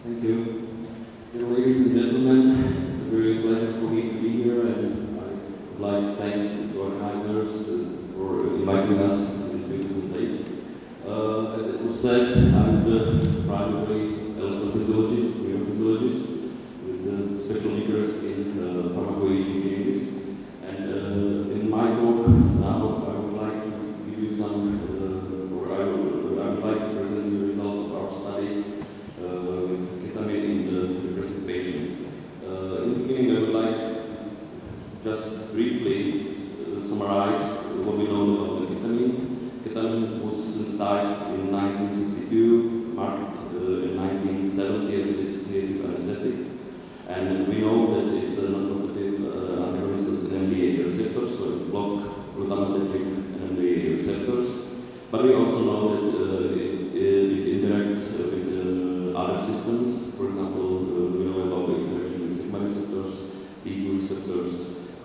Thank you. Ladies and gentlemen, it's a very pleasure for me to be here, and I would like to thank the organizers for inviting us to this beautiful place. As it was said, I'm the primary electrophysiologist, neurophysiologist, with a special interest in pharmaco-EEG changes. And in my talk now, I would like to give you some, I would like to present the results of our study with ketamine in the depressive patients. In the beginning, I would like to just briefly summarize what we know about the ketamine. Ketamine was synthesized in 1962, marked in 1970 as a dissociative anesthetic, and we know that it's a non-competitive antagonist of the NMDA receptors, so it blocks glutamatergic NMDA receptors. But we also know that it interacts with other systems. For example, we know about the interaction with sigma receptors, T2 receptors,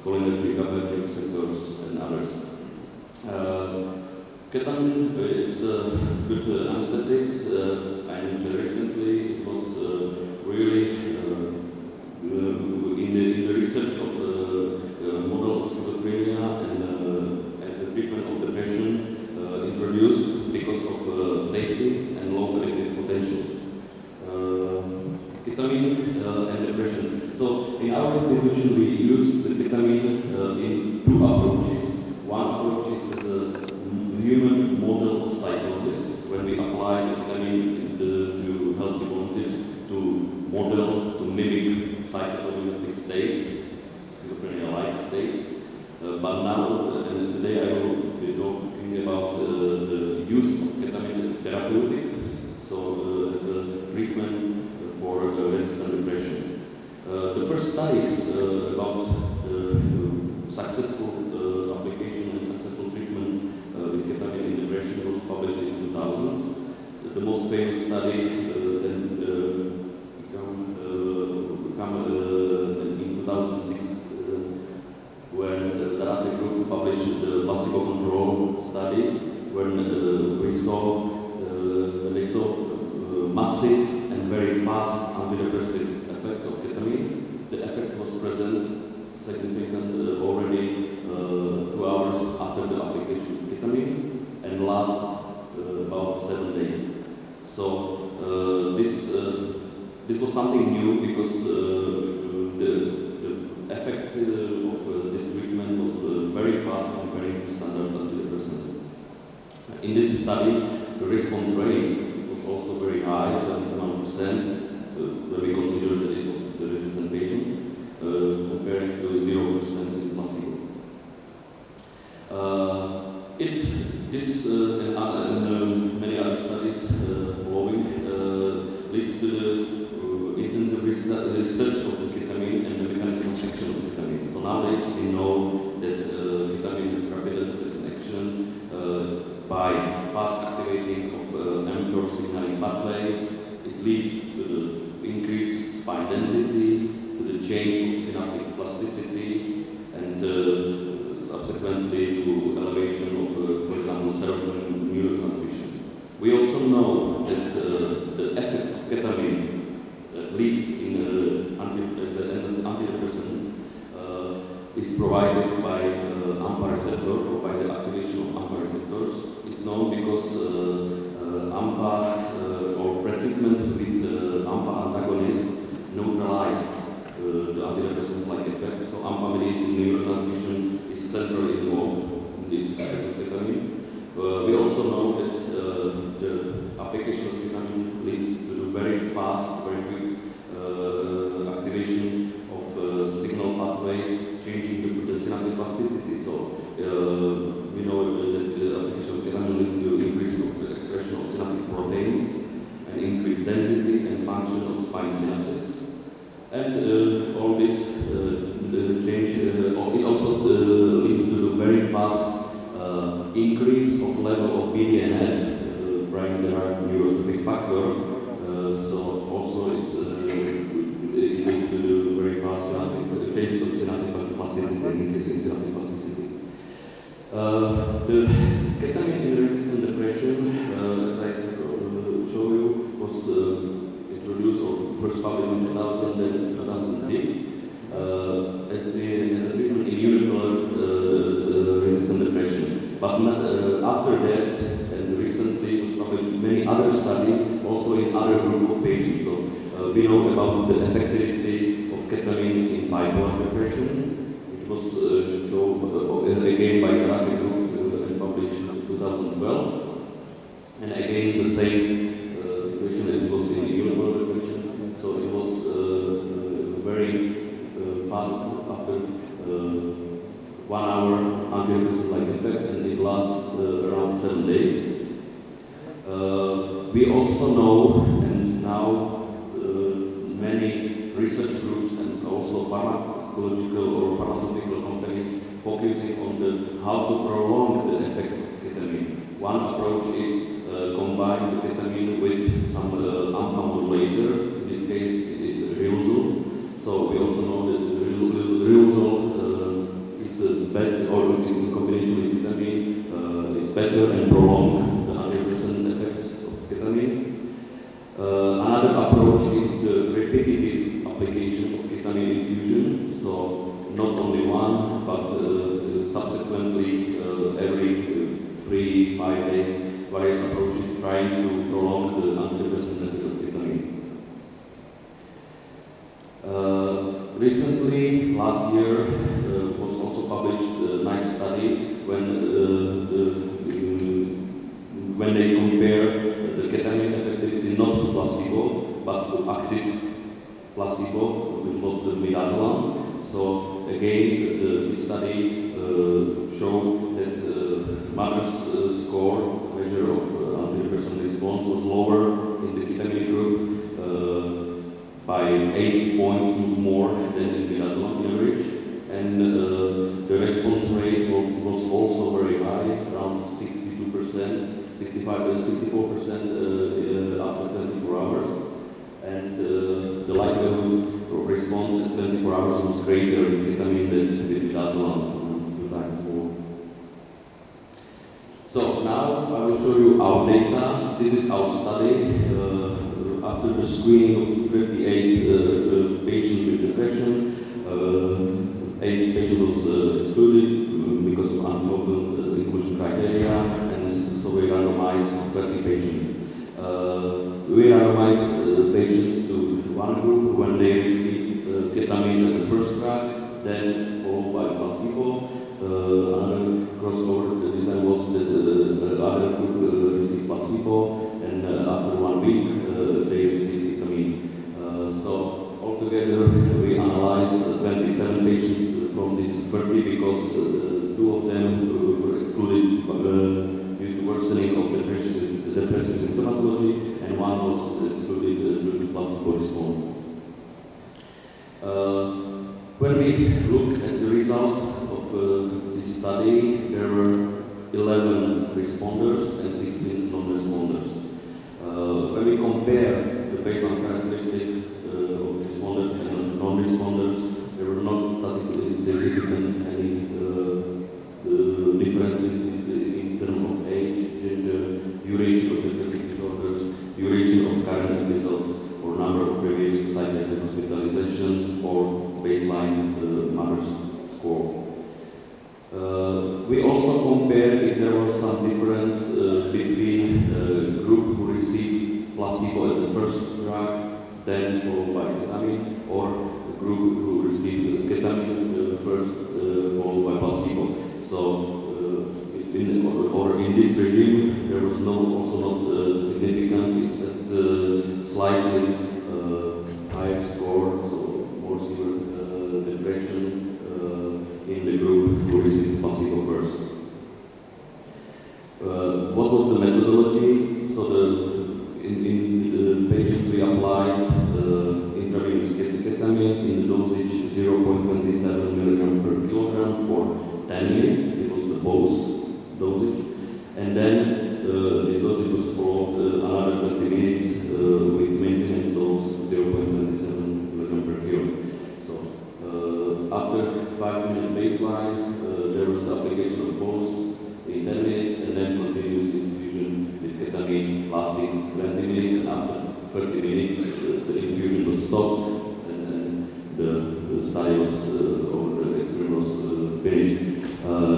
cholinergic, GABAergic receptors, and others. Ketamine is good anesthetics, and recently it was really in the research of the model of schizophrenia and as a treatment of depression introduced because of safety and low predictive potential. Ketamine and depression. So in our institution we use the ketamine in two approaches. One approach is as a human model psychosis, when we apply the ketamine to healthy volunteers to model, to mimic psychotomimetic states, schizophrenia-like states. But now, and today I will be talking about the use of ketamine as therapeutic, so as a treatment for resistant depression. The first studies about successful application and successful treatment with ketamine in depression was published in 2000. The most famous study then became in 2006 when the Zarate group published the placebo control studies when they saw massive and very fast antidepressive effect of ketamine. The effect was present significant already 2 hours after the application of ketamine and last about 7 days. So this was something new because the effect of this treatment was very fast compared to standard antidepressants. In this study, the response rate was also very high, 71%, when we consider that it was the resistant patient, compared to 0% in placebo. This and many other studies following leads to the intensive research of the ketamine and the mechanism of action of ketamine. So nowadays we know that ketamine has rapid antidepressant action by fast activating of mTOR signaling pathways. It leads to the increased spine density, to the change of synaptic plasticity, and subsequently to elevation of, for example, serotonin neurotransmission. We also know that the effect of ketamine, at least in antidepressants, is provided by AMPA receptor or by the activation of AMPA receptors. It's known because AMPA or pretreatment with AMPA antagonists neutralize the antidepressant-like effect. So AMPA-mediated neurotransmission is centrally involved in this effect of ketamine. We also know that the application of ketamine leads to the very fast, very quick activation of signal pathways, changing the synaptic plasticity. So we know that the application of ketamine leads to increase of the expression of synaptic proteins and increased density and function of spine synapses. And all this change, it also leads to a very fast increase of level of BDNF, brain-derived neurotrophic factor. So also it leads to very fast change of synaptic plasticity and increasing synaptic plasticity. The ketamine in resistant depression, as I show you, was introduced or first published in 2006 as a treatment in unipolar resistant depression. But after that, and recently was published many other studies, also in other group of patients. So we know about the effectivity of ketamine in bipolar depression, which was shown again by Zarate group and published in 2012. And again, the same situation as it was in unipolar depression. So it was very fast after 1 hour, 100% like effect, and it lasts around 7 days. We also know, and now many research groups and also pharmacological or pharmaceutical companies focusing on how to prolong the effects of ketamine. One approach is combine the ketamine with some alpha modulator. In this case, it is Riluzole. So we also know that Riluzole is better, or in combination with ketamine, is better and prolong the 100% effects of ketamine. Another approach is the repetitive application of ketamine infusion. So not only one, but subsequently every 3-5 days, various approaches trying to prolong the 100% effect of ketamine. Recently, last year, was also published a nice study when they compare the ketamine effectivity not to placebo, but to active placebo, which was the midazolam. So again, the study showed that MADRS score, measure of 100% response, was lower in the ketamine group by 8 points more than in midazolam average, and the response rate was also very high, around 62%, 64% after 24 hours, and the likelihood of response at 24 hours was greater in ketamine than with midazolam, 2 times more. So now I will show you our data. This is our study. After the screening of 38 patients with depression, 8 patients was excluded because of unfulfilled inclusion criteria, and so we randomized 30 patients. We randomized patients to one group when they received ketamine as the first drug, then followed by placebo. Another crossover design was that the other group received placebo, and after 1 week they received ketamine. So altogether we analyzed 27 patients from these 30 because 2 of them were excluded due to worsening of depressive symptomatology, and 1 was excluded due to placebo response. When we look at the results of this study, there were 11 responders and 16 non-responders. When we compare the baseline characteristics of responders and non-responders, there were not statistically significant any differences in terms of age, gender, duration of depressive disorders, duration of current episodes, or number of previous psychiatric hospitalizations, or baseline MADRS score. We also compared if there was some difference between the group who received placebo as the first drug, then followed by ketamine, or the group who received ketamine first, followed by placebo. So, in this regime, there was also not significant, except slightly higher score, so more severe depression in the group who received placebo first. What was the methodology? So in the patients we applied intravenous ketamine in the dosage 0.27 milligram per kilogram for 10 minutes. It was the pulse dosage, and then this dosage was followed another 20 minutes with maintenance dose 0.27 milligram per kilo. So after 5-minute baseline, there was the application of pulse in 10 minutes, and then continuous infusion with ketamine lasting 20 minutes, and after 30 minutes, the infusion was stopped, and the study was, or the experiment was finished.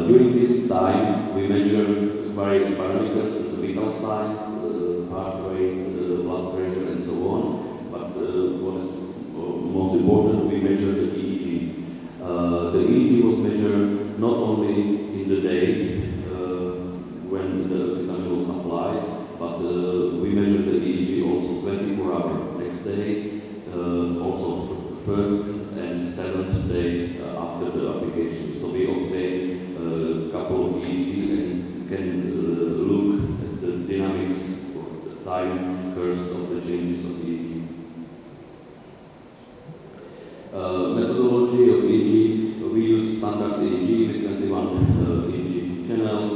During this time, we measured various parameters, the vital signs, heart rate, blood pressure, and so on. But what is most important, we measured the EEG. The EEG was measured not only in the day when the ketamine was applied, but we measured the EEG also 24 hours next day, also third and seventh day after the application. So we obtained a couple of EEG and can look at the dynamics or the time curves of the changes of EEG. Methodology of EEG, we use standard EEG with 21 EEG channels,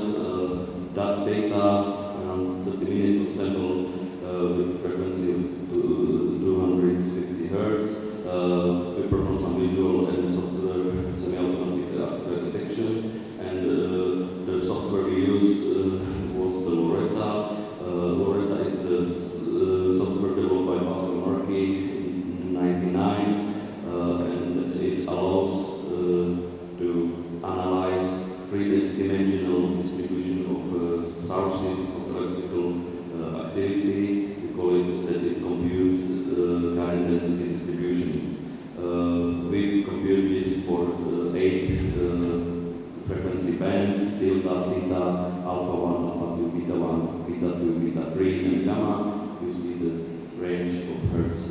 that data around 30 minutes of sample with frequency of 250 Hertz. We perform some visual and software semi-automatic detection, and the software we use was the Loretta. Loretta is the software developed by pharmaco-EEG in 1999. And it allows to analyze three-dimensional distribution of sources of electrical activity. We call it that it computes current density distribution. We compute this for 8 frequency bands: delta, theta, alpha 1, alpha 2, beta 1, beta 2, beta 3, and gamma. You see the range of hertz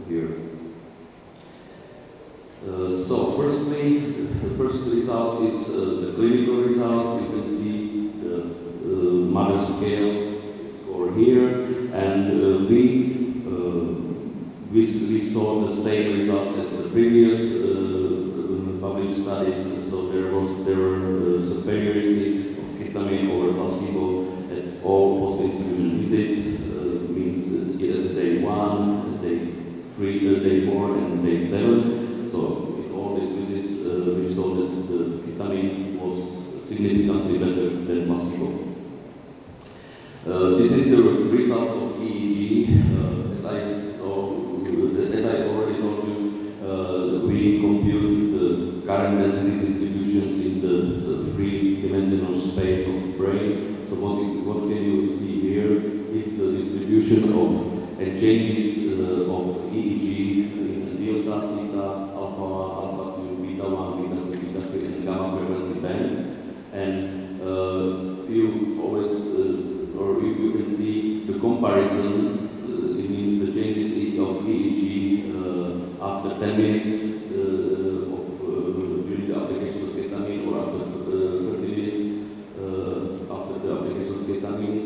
here. So firstly, the first result is the clinical results. You can see the mother scale score here, and we saw the same result as the previous published studies. So there were superiority of ketamine over placebo at all post-infusion visits. Means either day 1, day 3, day 4, and day 7. So in all these visits, we saw that the ketamine was significantly better than placebo. This is the results of EEG. As I already told you, we compute the current density distribution in the three-dimensional space of brain. So what can you see here is the distribution of and changes of EEG in delta, theta, alpha 1, alpha 2, beta 1, beta 2, beta 3, and gamma frequency band. And you always, or you can see the comparison. It means the changes of EEG after 10 minutes during the application of ketamine, or after 30 minutes after the application of ketamine.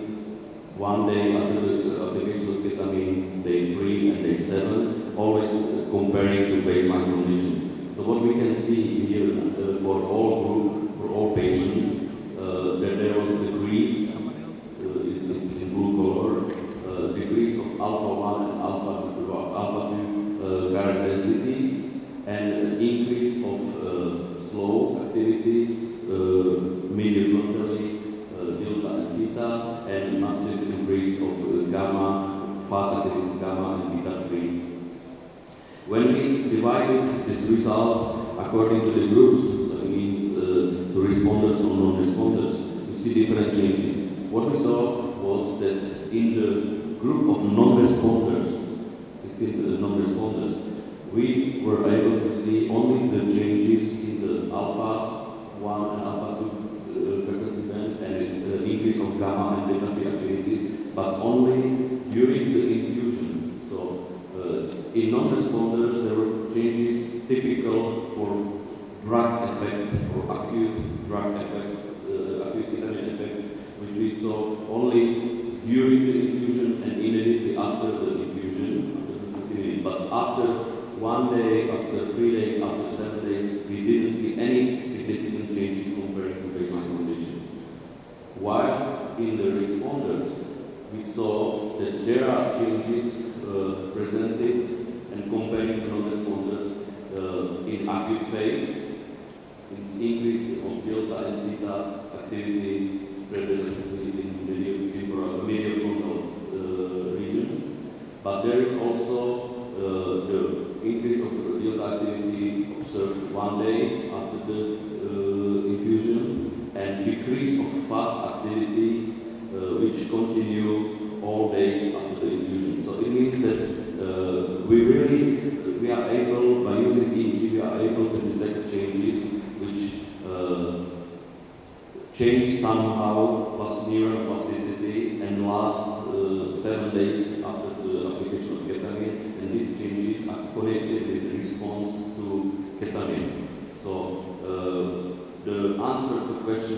1 day after the application of ketamine, day 3 and day 7, always comparing to baseline condition. So what we can see here for all patients, that there was a decrease, it's in blue color, decrease of alpha 1 and alpha 2 current densities, and an increase of slow activities, medium frontally, delta and theta, and massive increase of gamma, fast activities gamma and beta 3. When we divided these results according to the groups, so it means the responders or non-responders, we see different changes. What we saw was that in the group of non-responders, 16 non-responders, we were able to see only the changes in the alpha 1 and alpha 2 frequency band and the increase of gamma and beta 3 activities, but only during the infusion. So in non-responders, there were changes typical for drug effect or acute drug effect, acute ketamine effect, which we saw only during the infusion and immediately after the infusion, after 15 minutes. But after 1 day, after 3 days, after 7 days, we didn't see any significant changes compared to baseline condition. While in the responders, we saw that there are changes presented and comparing to non-responders in acute phase, in increase of delta and theta activity predominantly in medial frontal region. But there is also also the increase of delta activity observed 1 day after the infusion, and decrease of fast activities which continue all days after the infusion. So it means that we are able, by using EEG, we are able to detect changes which change somehow plus neuroplasticity and last 7 days after the application of ketamine, and these changes are connected with response to ketamine. So the answer to the question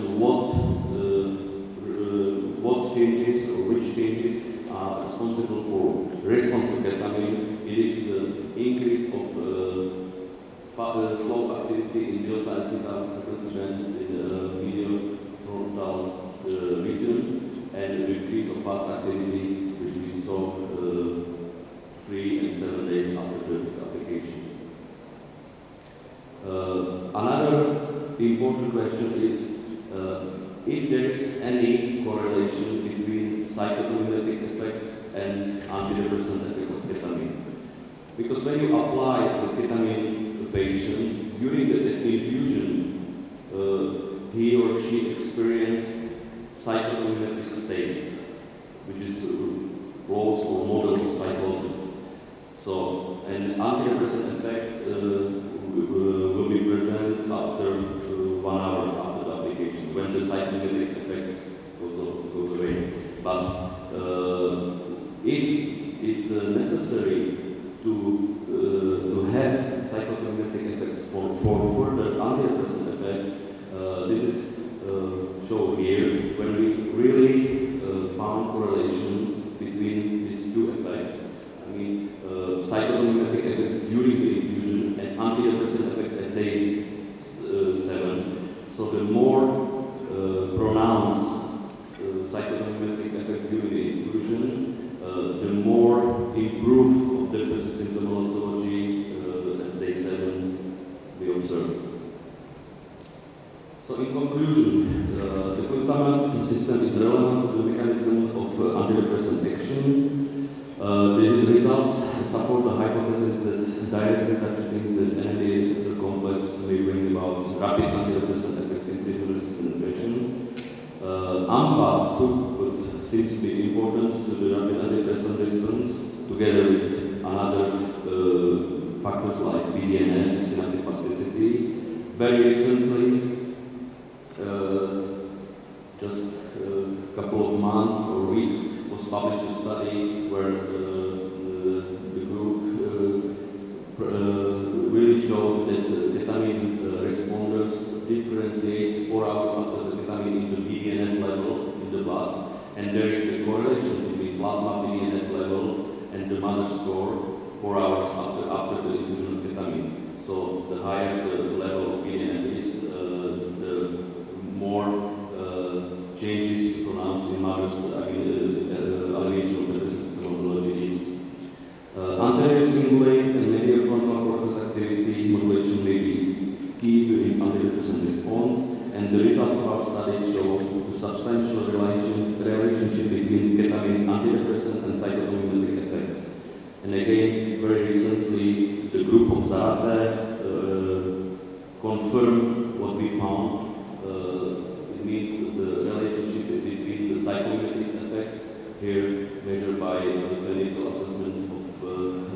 what changes or which changes are responsible for response to ketamine, it is the increase of slow activity in delta and theta frequency band in the medial frontal region, and the decrease of fast activity which we saw 3 and 7 days after the application. Another important question is if there is any correlation between psychotomimetic effects and antidepressant effect of ketamine. Because when you apply the ketamine to the patient, during the infusion, he or she experienced psychotomimetic states, which is close or model psychosis. So, and antidepressant effects will be present after 1 hour after the application, when the psychotomimetic effects go away. But if it's necessary to have psychotomimetic effects for further antidepressant effects, this is shown here, when we really found correlation between these two effects. I mean, psychotomimetic effects during the infusion and antidepressant effects at day 7. So the more pronounced psychotomimetic effects during the infusion, the more improved depressive symptomatology at day 7 we observe. So in conclusion, the glutamate system is relevant to the mechanism of antidepressant action. The results support the hypothesis that directly targeting the NMDA receptor complex may bring about rapid antidepressant effects in treatment-resistant depression. AMPA throughput seems to be important to the rapid antidepressant response, together with other factors like BDNF, synaptic plasticity. Very recently, just a couple of months or weeks, was published a study where the group really showed that ketamine responders differentiate 4 hours after the ketamine in the BDNF level in the blood, and there is a correlation between plasma BDNF level and the mother score 4 hours after the infusion of ketamine. So the higher the level of BDNF is, the more changes pronounced in mother's elevation of the symptomatology is. Anterior cingulate and medial frontal cortex activity modulation may be key during antidepressant response, and the results of our study show a substantial relationship between ketamine's antidepressant and psychotomimetic effects. And again, very recently, the group of Zarate confirmed what we found. It means the relationship between the psychotomimetic effects, here measured by clinical assessment of